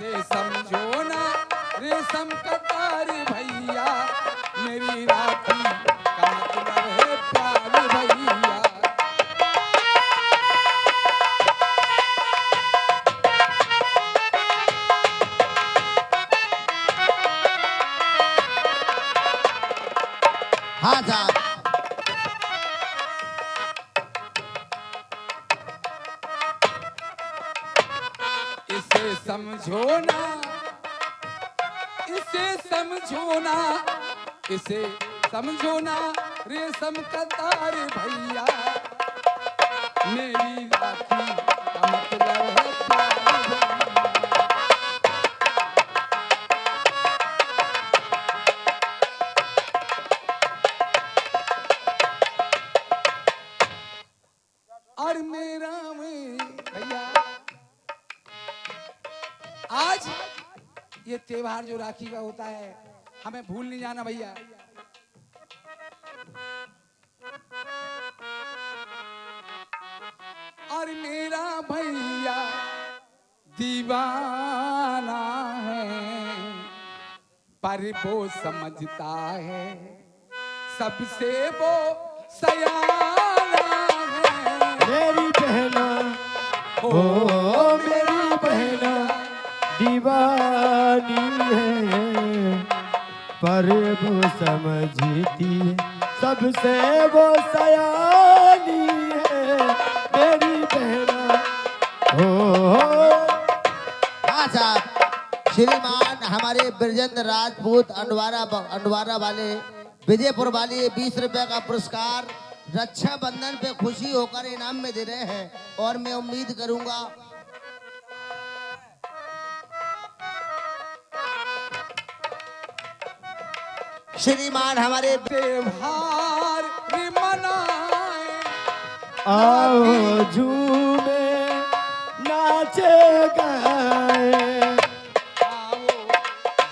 इसे समझो ना रेशम का तार भैया, मेरी राखी का मतलब है प्यार भैया। हाँ साहब। इसे समझो ना, इसे समझो ना, इसे समझो ना रेशम का तार भैया, मेरी राखी का मतलब है प्यार भैया। और मेरा भैया आज ये त्योहार जो राखी का होता है, हमें भूल नहीं जाना भैया। और मेरा भैया दीवाना है, पर वो समझता है सबसे वो सयाना है। मेरी बहना ओ ओ मेरी बहना दीवानी है, पर वो समझती है सबसे वो सयानी है। मेरी बहना ओ। हाँ साहब। श्रीमान हमारे ब्रजेंद्र राजपूत अंडवारा वाले विजयपुर वाले 20 रुपए का पुरस्कार रक्षाबंधन पे खुशी होकर इनाम में दे रहे हैं, और मैं उम्मीद करूंगा श्रीमान हमारे त्योहार भी मनाए, आओ झूमे नाचे गाए। आओ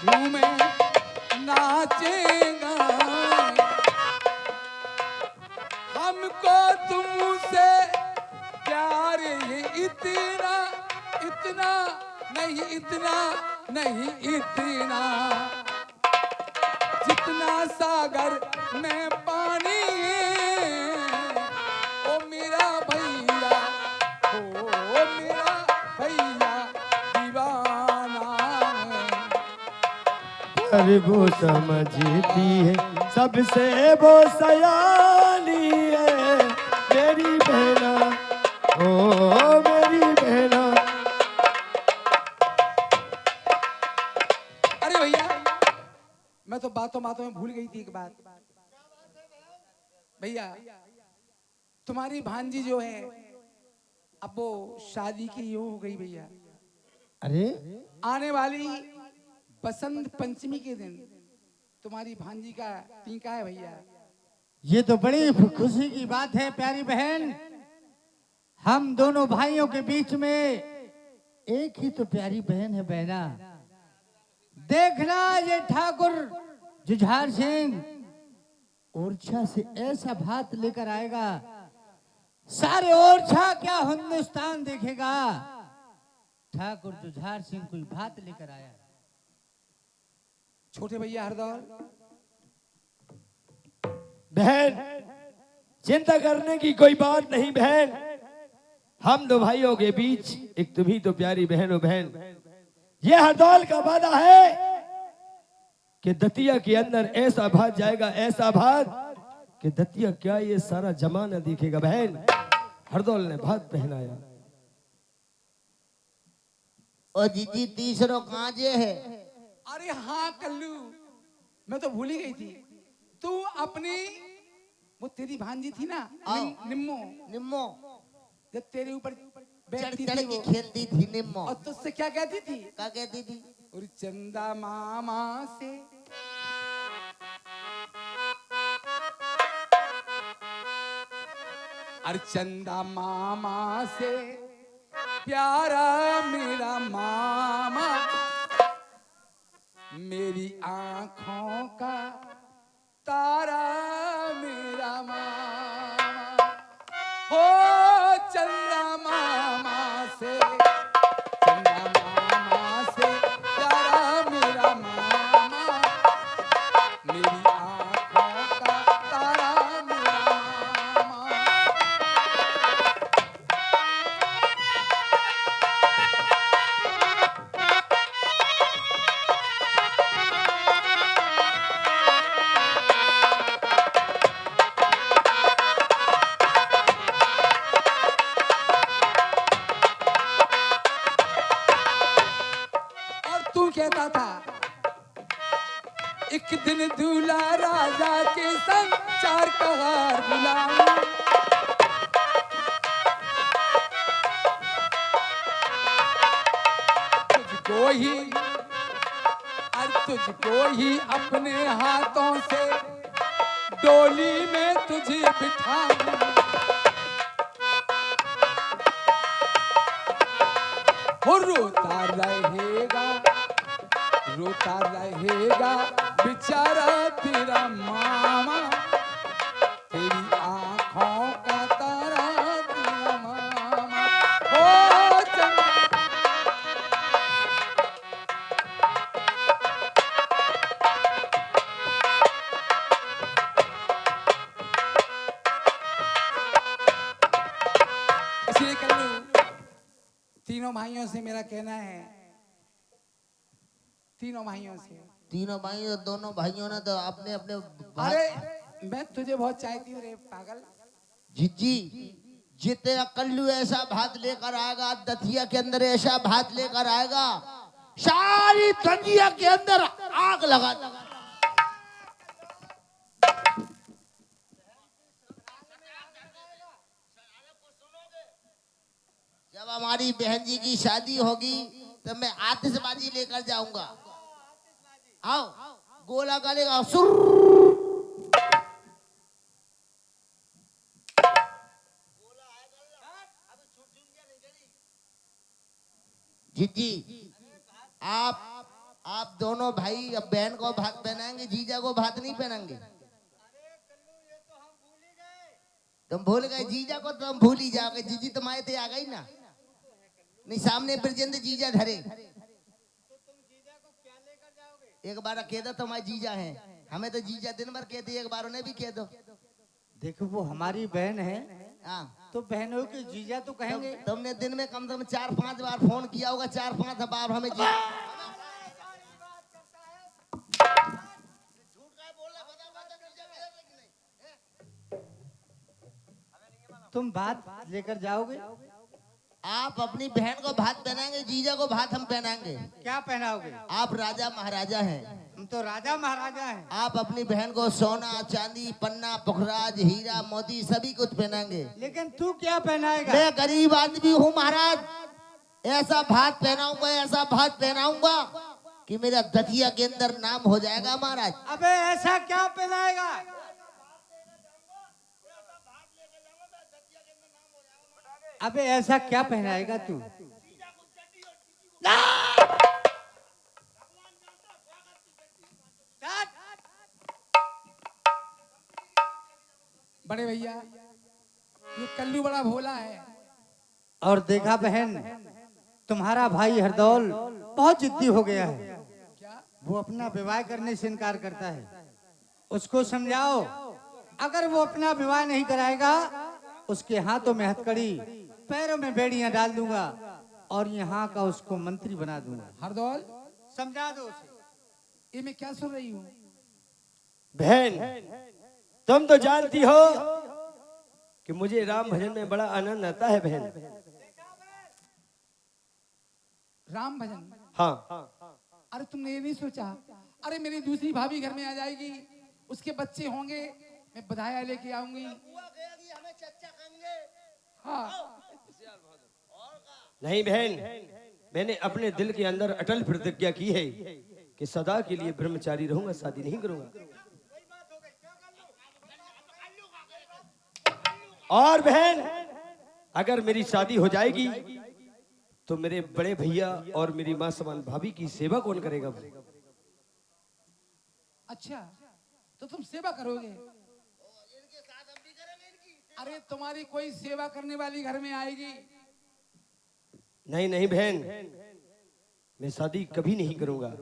झूमे नाचेगा, हमको तुमसे प्यार ये इतना इतना नहीं, इतना नहीं, इतना जितना सागर में पानी है। ओ मेरा भैया, ओ मेरा भैया दीवाना है। पर वो समझती है सबसे वो सयानी है। मेरी बहना ओ मेरी बहना। अरे भैया मैं तो बातों बातों में भूल गई थी एक बात भैया। तुम्हारी भांजी जो है अब वो शादी की यो हो गई भैया। अरे आने वाली बसंत पंचमी के दिन तुम्हारी भांजी का टीका है भैया। ये तो बड़ी खुशी की बात है प्यारी बहन। हम दोनों भाइयों के बीच में एक ही तो प्यारी बहन है बहना। देखना ये ठाकुर जुझार सिंह ओरछा से ऐसा भात लेकर आएगा, सारे ओरछा क्या हिंदुस्तान देखेगा। ठाकुर जुझार सिंह कोई भात लेकर आया। छोटे भैया हरदौल बहन चिंता करने की कोई बात नहीं बहन। हम दो भाइयों के बीच एक तुम ही तो प्यारी बहन हो बहन। ये हरदौल का वादा है कि दतिया के अंदर ऐसा भात जाएगा, ऐसा भात कि दतिया क्या ये सारा जमाना दिखेगा बहन। हरदौल ने भात पहनाया। और जीजी तीसरो कांजे है। अरे हाँ कल्लू मैं तो भूल ही गई थी। तू अपनी वो तेरी भांजी थी ना निम्मो, निम्मो जब तेरे ऊपर चढ़ बैठती चढ़ थी के वो, खेलती थी निम्मो। और तुझसे क्या कहती थी? क्या कहती थी? और चंदा मामा से और चंदा मामा से प्यारा मेरा मामा, मेरी आंखों का तारा मेरा मामा। हो चंदा मामा से, चंदा मामा से तू कहता था एक दिन दूल्हा राजा के संग चार कहार बुलाऊं। तुझको ही तुझको ही अपने हाथों से डोली में तुझे बिठाऊं। वो रोता रहेगा बेचारा तेरा मामा, तेरी आंखों का तारा तेरा मामा। ओ चंदा इसलिए कल्लू, तीनों भाइयों से मेरा कहना है, तीनों भाइयों से, तीनों भाई और दोनों भाइयों ने तो अपने अपने अरे मैं तुझे बहुत चाहती हूँ रे पागल। जीजी जितना कल्लू ऐसा भात लेकर आएगा, दतिया के अंदर ऐसा भात लेकर आएगा, सारी दतिया के अंदर आग लगा। जब हमारी बहन जी की शादी होगी तो मैं आतिशबाजी लेकर जाऊंगा। आओ गोला गलेगा सुर। जीजी आप दोनों भाई अब बहन को भात पहनाएंगे, जीजा को भात नहीं पहनाएंगे। तुम भूल गए जीजा को, तो तुम भूल ही जाओगे। जीजी तुम्हारे थे आ गई ना, नहीं सामने ब्रजेंद्र जीजा धरे। एक बार कह दो तुम्हारे जीजा हैं, हमें तो जीजा दिन भर कहते, एक बार उन्हें भी कह दो। देखो वो हमारी बहन है, हाँ तो बहनों के जीजा तो कहेंगे। तुमने दिन में कम से कम 4-5 बार फोन किया होगा, 4-5 बार हमें जी। तुम बात लेकर जाओगे? आप अपनी बहन को भात पहनाएंगे, जीजा को भात हम पहनाएंगे। क्या पहनाओगे? आप राजा महाराजा हैं, हम तो राजा महाराजा हैं। आप अपनी बहन को सोना चांदी पन्ना पुखराज हीरा मोती सभी कुछ पहनाएंगे। लेकिन तू क्या पहनाएगा? मैं गरीब आदमी हूँ महाराज, ऐसा भात पहनाऊंगा, ऐसा भात पहनाऊंगा कि मेरा दतिया के अंदर नाम हो जाएगा महाराज। अबे ऐसा क्या पहनाएगा? अबे ऐसा क्या पहनाएगा तू? बड़े भैया ये कल्लू बड़ा भोला है। और देखा बहन, तुम्हारा भाई हरदौल बहुत जिद्दी हो गया है। क्या? वो अपना विवाह करने से इनकार करता है। उसको समझाओ, अगर वो अपना विवाह नहीं कराएगा, उसके हाथों में हथकड़ी, पैरों में बेड़ियां डाल दूंगा और यहाँ का उसको मंत्री बना दूंगा। हरदौल समझा दो उसे। ये मैं क्या सुन रही हूँ? बहन तुम तो जानती हो कि मुझे राम भजन में बड़ा आनंद आता है बहन। राम भजन? हाँ। अरे तुमने ये नहीं सोचा? अरे मेरी दूसरी भाभी घर में आ जाएगी, उसके बच्चे होंगे, मैं बधाई लेके आऊंगी। हाँ। नहीं बहन, मैंने अपने दिल के अंदर अटल प्रतिज्ञा की है कि सदा के लिए ब्रह्मचारी रहूंगा, शादी नहीं करूंगा। और बहन अगर मेरी शादी हो जाएगी तो मेरे बड़े भैया और मेरी मां समान भाभी की सेवा कौन करेगा? अच्छा तो तुम सेवा करोगे? अरे तुम्हारी कोई सेवा करने वाली घर में आएगी? नहीं नहीं बहन, मैं शादी कभी नहीं करूंगा।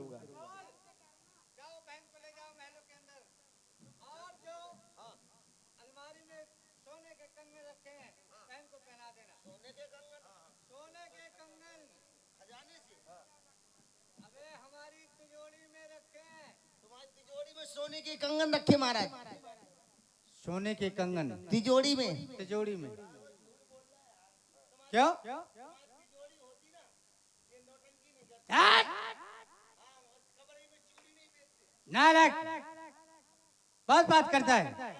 सोने के कंगन रखे महाराज। सोने के कंगन तिजोरी में? तिजोरी में। क्या? नालायक, बहुत बात करता है।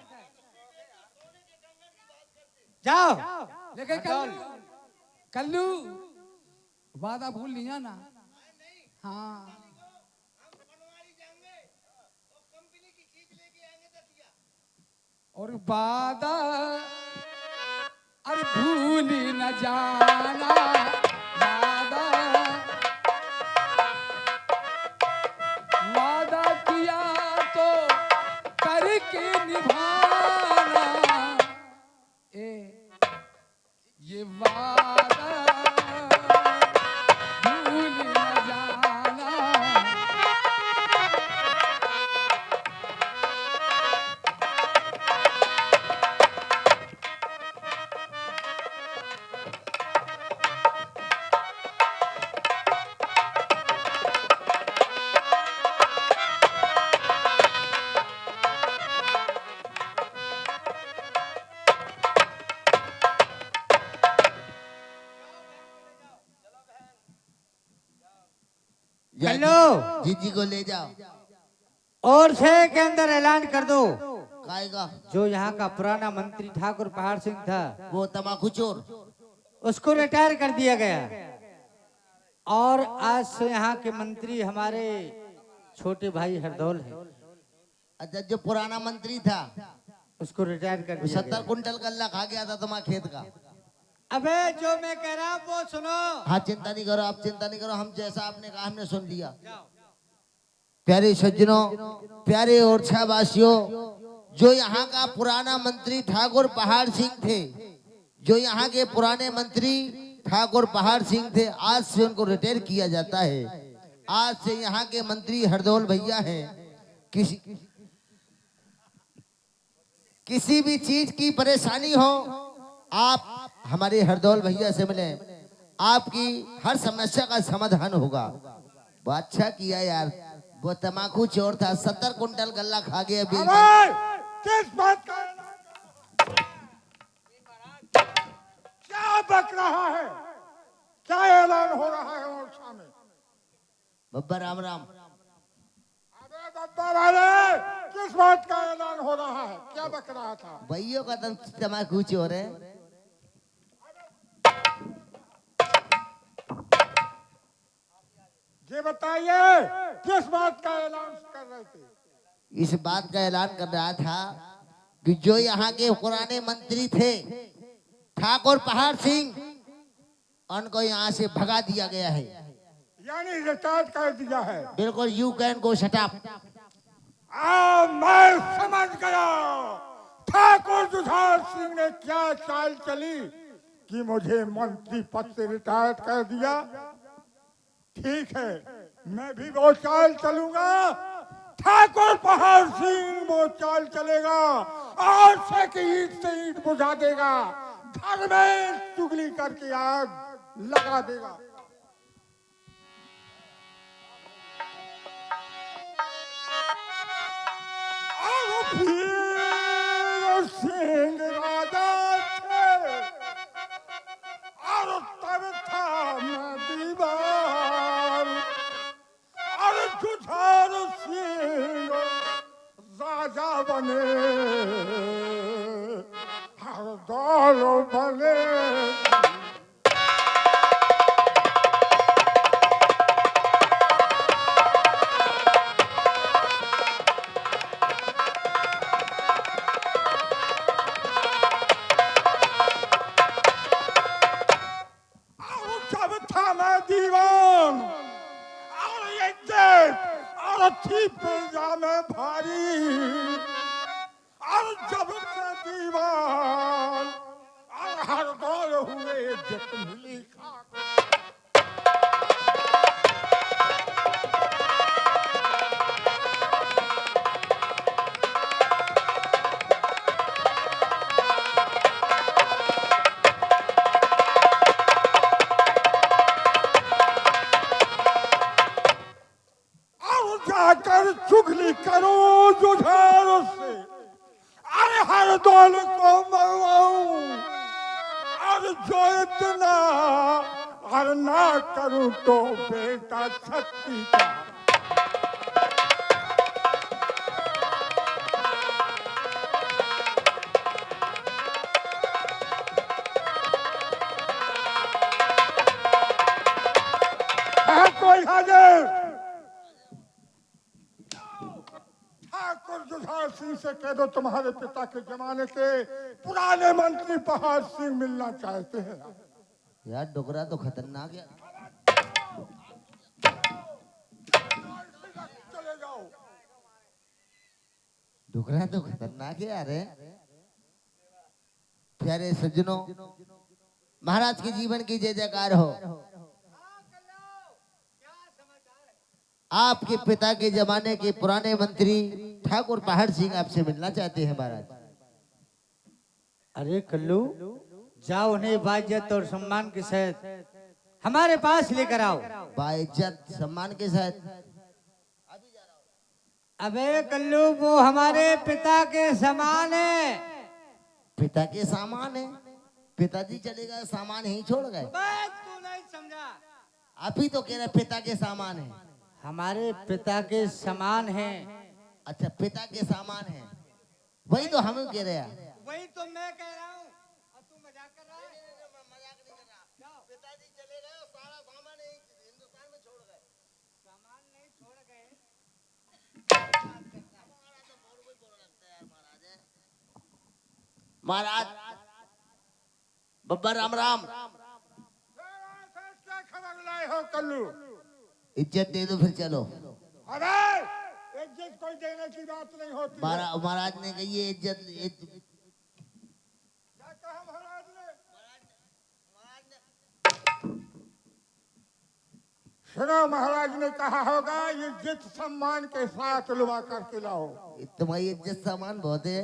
जाओ। लेकिन कल्लू वादा भूल लिया ना। हाँ और वादा अरे भूल न जाना, वादा वादा किया तो करके निभाना, ये वादा भूल न जाना। हेलो जीजी को ले जाओ। और से के अंदर ऐलान कर दो, खाएगा जो यहाँ का पुराना मंत्री ठाकुर पहाड़ सिंह था, वो तमाकू चोर, उसको रिटायर कर दिया गया। और आज से यहाँ के मंत्री हमारे छोटे भाई हरदौल है, अच्छा जो पुराना मंत्री था उसको रिटायर कर वो दिया 70 गया। कुंटल गल्ला खा गया था तुम्हारे खेत का। अबे जो मैं कह रहा हूँ वो सुनो। हाँ चिंता नहीं करो, आप चिंता नहीं करो, हम जैसा आपने कहा हमने सुन लिया। प्यारे सज्जनों, प्यारे ओरछा वासियों, जो यहाँ का पुराना मंत्री ठाकुर पहाड़ सिंह थे, जो यहाँ के पुराने मंत्री ठाकुर पहाड़ सिंह थे, आज से उनको रिटायर किया जाता है। आज से यहाँ के मंत्री हरदौल भैया हैं। किसी भी चीज की परेशानी हो, आप हमारे हरदौल भैया से मिलें, आपकी हर समस्या का समाधान होगा। वो अच्छा किया यार, वो तमाकू चोर था, 70 कुंटल गल्ला खा गया बीच में। किस बात का क्या बक रहा है? क्या ऐलान हो रहा है ओरछा में? बब्बर राम राम। अबे बब्बर वाले, किस बात का ऐलान हो रहा है? क्या बक रहा था? भैया का तमाकू चोर है। ये बताइए किस बात का ऐलान कर रहे थे? इस बात का ऐलान कर रहा था कि जो यहाँ के पुराने मंत्री थे ठाकुर पहाड़ सिंह, उनको यहाँ से भगा दिया गया है। यानी रिटायर कर दिया है। बिल्कुल, you can go shut up. मैं समझ गया ठाकुर जुझार सिंह ने क्या चाल चली कि मुझे मंत्री पद से रिटायर कर दिया। ठीक है, मैं भी वो चाल चलूंगा। ठाकुर पहाड़ सिंह वो चाल चलेगा, आज से की ईंट से ईंट बुझा देगा, घर में चुगली करके आग लगा देगा। और फिर सिंह राजा थे, और तब था मैं दीवार, और जुझार सिंह राजा बने, हर दौर बने। जब था मैं दीवान, और ये देश और थी प्रजा में भारी, और जब से दीवान और हर दौर हुए जित मिली खाक। जाकर चुगली करो जुझार से, अरे हर दौल को मरवाऊं, और जो इतना और ना करूं तो बेटा छत्ती का। महाराज ठाकुर जुझार सिंह से कह दो तुम्हारे पिता के जमाने के पुराने मंत्री पहाड़ सिंह मिलना चाहते हैं। यार डोगरा तो खतरनाक है। चले जाओ। डोगरा तो खतरनाक है यार। प्यारे सज्जनों, महाराज के जीवन की जय जयकार हो। आपके पिता के जमाने के पुराने मंत्री ठाकुर पहाड़ सिंह आपसे मिलना चाहते हैं महाराज। अरे कल्लू, जाओ उन्हें बाइज्जत और सम्मान के साथ हमारे पास लेकर आओ। बाइज्जत सम्मान के साथ? अबे कल्लू, वो हमारे पिता के समान है। पिता के सामान है? पिताजी चले गए, सामान ही छोड़ गए? तू नहीं समझा। आप ही तो कह रहे पिता के सामान है। हमारे पिता के समान है। अच्छा, पिता के सामान है, वही तो हम कह रहे हैं। वही तो मैं कह रहा हूँ और तू मजाक कर रहा है। मजाक नहीं कर रहा। पिताजी चले गए और सारा सामान हिंदुस्तान में छोड़ गए। सामान नहीं छोड़ गए। महाराज बब्बर राम राम। क्या खबर लाए हो कल्लू? इज्जत दे दो फिर चलो। अरे इज्जत कोई देने की बात नहीं होती है। महाराज ने कही है इज्जत। क्या कहा महाराज ने? सुनो, महाराज ने कहा होगा इज्जत सम्मान के साथ लुवा करके लाओ। तुम्हारी इज्जत सामान बहुत है।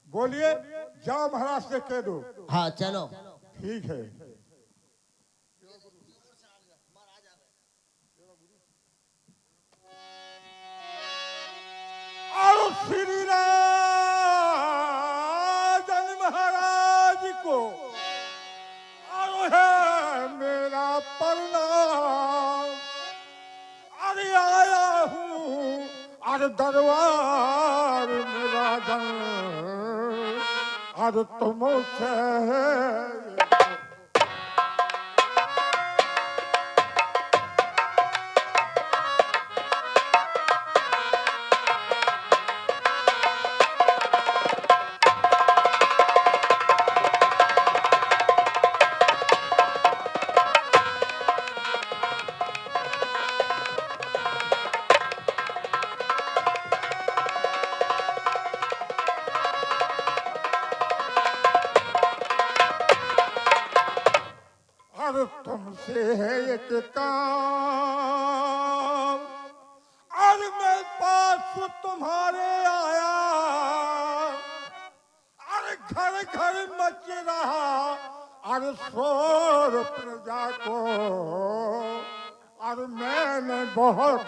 बोलिए, जाओ महाराज से कह दो। हाँ चलो। ठीक है। और श्री राजन महाराज को और है मेरा प्रणाम। अरे आया हूँ अरे दरबार में राजन, अरे तुमसे तुमसे है एक काम। और मैं पास तुम्हारे आया, अरे घर घर मच रहा अरे शोर प्रजा को, और मैंने बहुत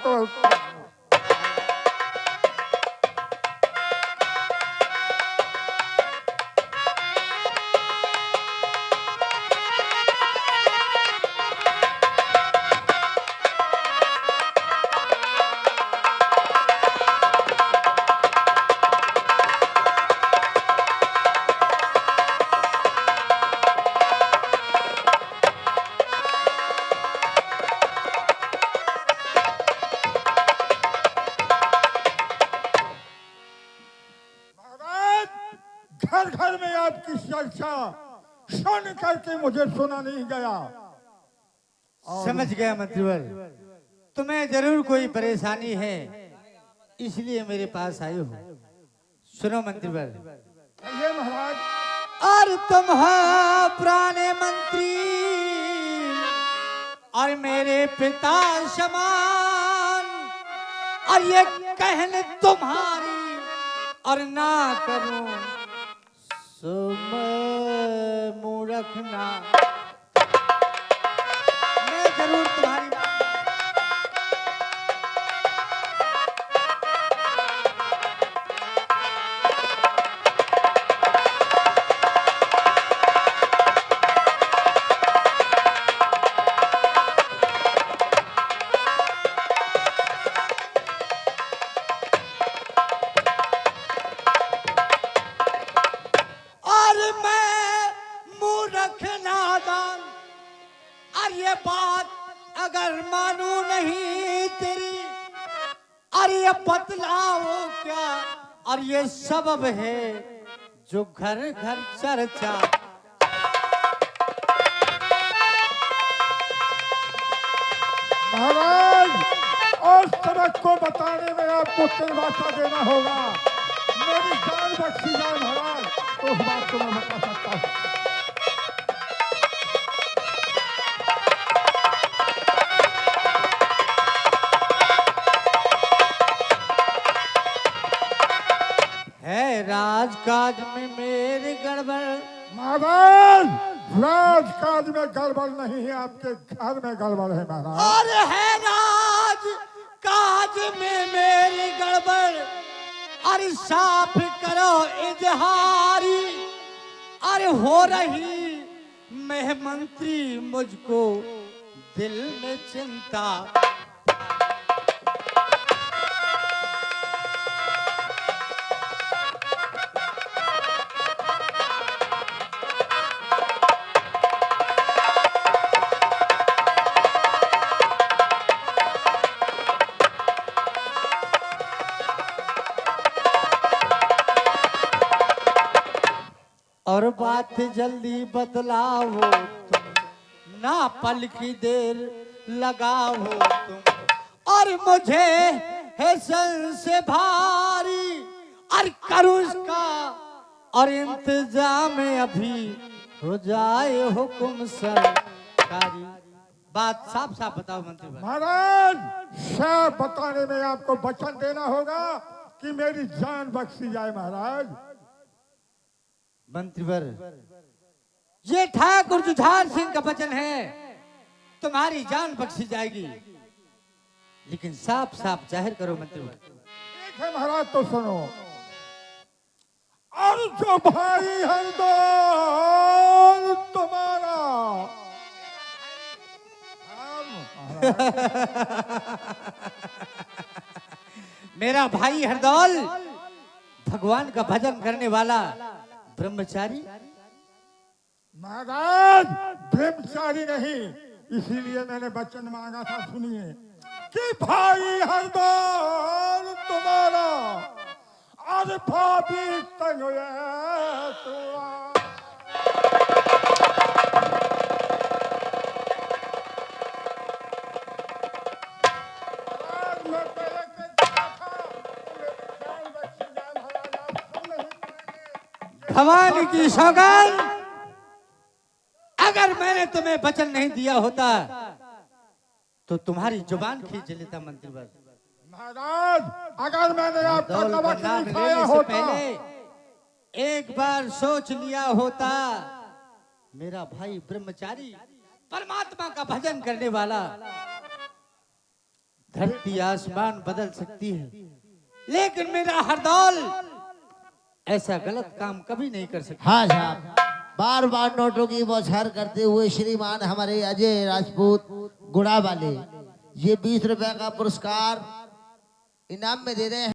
घर घर में आपकी चर्चा सुन करके मुझे सुना नहीं गया। समझ गया मंत्रीवर, तुम्हें जरूर कोई परेशानी है, इसलिए मेरे पास आए हो। सुनो मंत्रीवर। ये महाराज। और तुम हो पुराने मंत्री और मेरे पिता समान, और ये कहने तुम्हारी और ना करूं मुँह रखना। मैं जरूर तुम्हारी और ये बात अगर मानू नहीं तेरी, अरे ये बतलाओ क्या, और ये सबब है जो घर घर चर्चा। महाराज, और सबक को बताने में आपको तिलवासा देना होगा। मेरी जान बख्शी जाए महाराज, तो उस बात को मैं बता सकता हूँ। है राजकाज में मेरी गड़बड़, महाराज, राजकाज में गड़बड़ नहीं है, आपके घर में गड़बड़ है महाराज। और है राज काज में मेरी गड़बड़, अरे साफ करो इजहारी, अरे हो रही महमंत्री मुझको दिल में चिंता। और बात जल्दी बतलाओ तुम, ना पल की देर लगाओ तुम, और मुझे है सन से भारी, और करूँ इसका और इंतजाम अभी हो जाए हुक्म सरकारी। बात साफ साफ बताओ मंत्री भाई। महाराज, सब बताने में आपको वचन देना होगा कि मेरी जान बख्शी जाए महाराज। मंत्रीवर, ये ठाकुर जुझार सिंह का वचन है, तुम्हारी जान बख्शी जाएगी, लेकिन साफ साफ जाहिर करो मंत्रीवर। ठीक है महाराज, तो सुनो। और जो भाई हरदौल तुम्हारा, मेरा भाई हरदौल भगवान का भजन करने वाला ब्रह्मचारी। महाराज, ब्रह्मचारी नहीं, इसीलिए मैंने वचन मांगा था, सुनिए, कि भाई हरदौल तुम्हारा, और भाभी तंग भगवान की सौगंध, अगर मैंने तुम्हें वचन नहीं दिया होता तो तुम्हारी जुबान खींच लेता मंत्रीवर। महाराज, अगर मैंने आपका दौलत नमक का नाम नहीं खाया लेने से होता, पहले एक बार सोच लिया होता, मेरा भाई ब्रह्मचारी परमात्मा का भजन करने वाला, धरती आसमान बदल सकती है, लेकिन मेरा हरदौल ऐसा गलत काम कभी नहीं कर सकता। हाँ साहब, बार बार नोटों की बौछार करते हुए श्रीमान हमारे अजय राजपूत गुड़ा वाले ये 20 रुपए का पुरस्कार इनाम में दे रहे हैं।